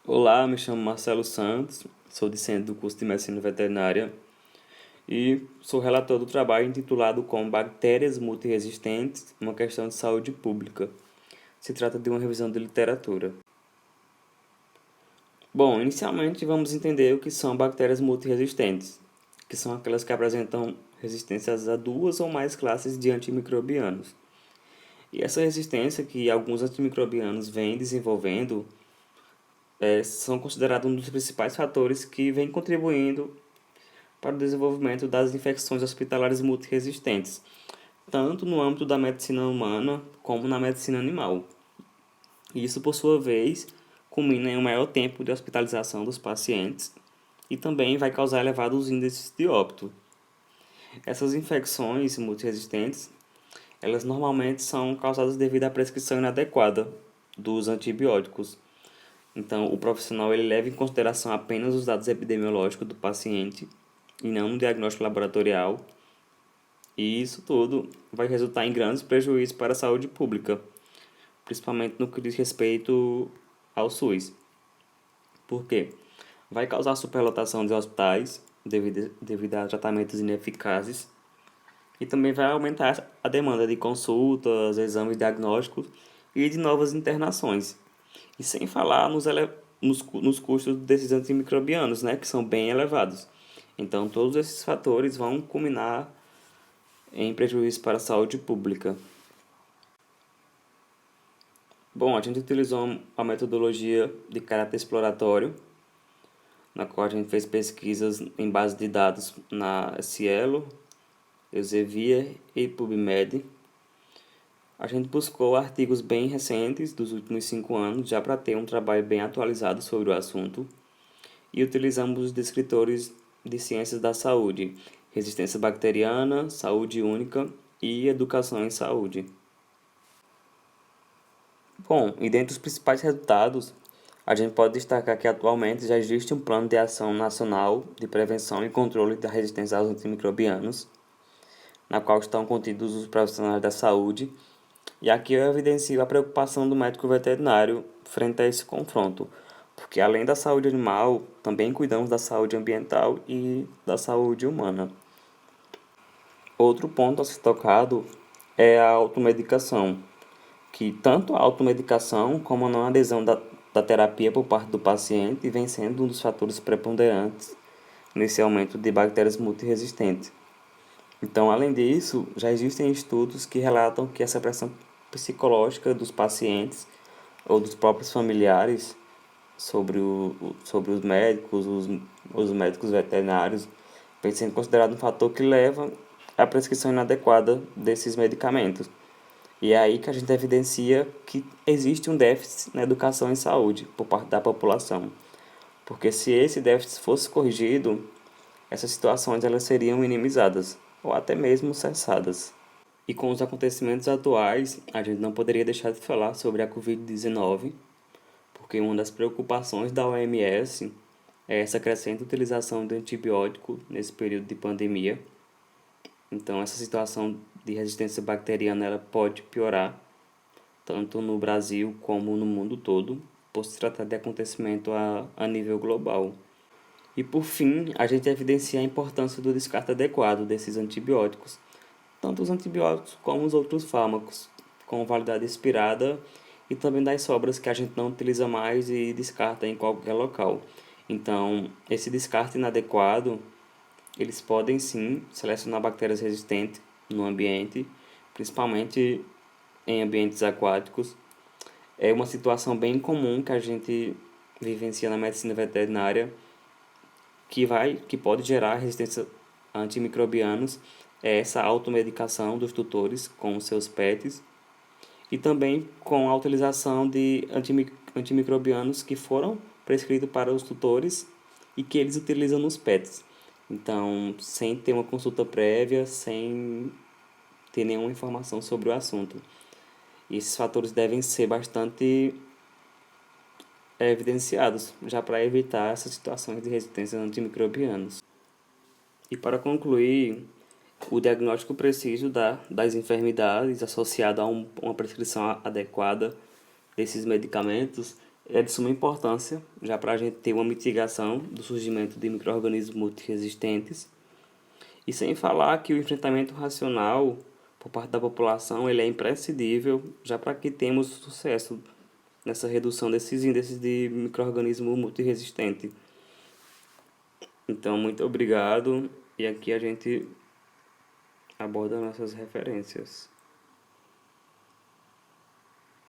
Olá, me chamo Marcelo Santos, sou discente do curso de Medicina Veterinária e sou relator do trabalho intitulado como Bactérias Multiresistentes, uma questão de saúde pública. Se trata de uma revisão de literatura. Bom, inicialmente vamos entender o que são bactérias multiresistentes, que são aquelas que apresentam resistências a duas ou mais classes de antimicrobianos. E essa resistência que alguns antimicrobianos vêm desenvolvendo são considerados um dos principais fatores que vem contribuindo para o desenvolvimento das infecções hospitalares multiresistentes, tanto no âmbito da medicina humana como na medicina animal. Isso, por sua vez, culmina em um maior tempo de hospitalização dos pacientes e também vai causar elevados índices de óbito. Essas infecções multiresistentes, elas normalmente são causadas devido à prescrição inadequada dos antibióticos. Então, o profissional ele leva em consideração apenas os dados epidemiológicos do paciente e não no diagnóstico laboratorial. E isso tudo vai resultar em grandes prejuízos para a saúde pública, principalmente no que diz respeito ao SUS. Por quê? Vai causar superlotação de hospitais devido a tratamentos ineficazes e também vai aumentar a demanda de consultas, exames diagnósticos e de novas internações. E sem falar nos custos desses antimicrobianos, né, que são bem elevados. Então, todos esses fatores vão culminar em prejuízo para a saúde pública. Bom, a gente utilizou a metodologia de caráter exploratório, na qual a gente fez pesquisas em base de dados na Cielo, Elsevier e PubMed. A gente buscou artigos bem recentes, dos últimos 5 anos, já para ter um trabalho bem atualizado sobre o assunto, e utilizamos os descritores de ciências da saúde, resistência bacteriana, saúde única e educação em saúde. Bom, e dentre os principais resultados, a gente pode destacar que atualmente já existe um plano de ação nacional de prevenção e controle da resistência aos antimicrobianos, na qual estão contidos os profissionais da saúde, e aqui eu evidencio a preocupação do médico veterinário frente a esse confronto, porque além da saúde animal, também cuidamos da saúde ambiental e da saúde humana. Outro ponto a ser tocado é a automedicação, que tanto a automedicação como a não adesão da terapia por parte do paciente vem sendo um dos fatores preponderantes nesse aumento de bactérias multiresistentes. Então, além disso, já existem estudos que relatam que essa pressão psicológica dos pacientes ou dos próprios familiares sobre os médicos, os médicos veterinários, vem sendo considerado um fator que leva à prescrição inadequada desses medicamentos. E é aí que a gente evidencia que existe um déficit na educação em saúde por parte da população. Porque se esse déficit fosse corrigido, essas situações elas seriam minimizadas ou até mesmo cessadas. E com os acontecimentos atuais, a gente não poderia deixar de falar sobre a Covid-19, porque uma das preocupações da OMS é essa crescente utilização de antibiótico nesse período de pandemia. Então, essa situação de resistência bacteriana ela pode piorar, tanto no Brasil como no mundo todo, por se tratar de acontecimento a nível global. E por fim, a gente evidencia a importância do descarte adequado desses antibióticos, tanto os antibióticos como os outros fármacos, com validade expirada e também das sobras que a gente não utiliza mais e descarta em qualquer local. Então, esse descarte inadequado, eles podem sim selecionar bactérias resistentes no ambiente, principalmente em ambientes aquáticos. É uma situação bem comum que a gente vivencia na medicina veterinária, que pode gerar resistência a antimicrobianos, é essa automedicação dos tutores com os seus pets e também com a utilização de antimicrobianos que foram prescritos para os tutores e que eles utilizam nos pets. Então, sem ter uma consulta prévia, sem ter nenhuma informação sobre o assunto. E esses fatores devem ser bastante evidenciados, já para evitar essas situações de resistência a antimicrobianos. E para concluir, o diagnóstico preciso das enfermidades associado a uma prescrição adequada desses medicamentos é de suma importância, já para a gente ter uma mitigação do surgimento de micro-organismos multiresistentes. E sem falar que o enfrentamento racional por parte da população ele é imprescindível, já para que tenhamos sucesso nessa redução desses índices de micro-organismo multiresistente. Então, muito obrigado. E aqui a gente aborda nossas referências.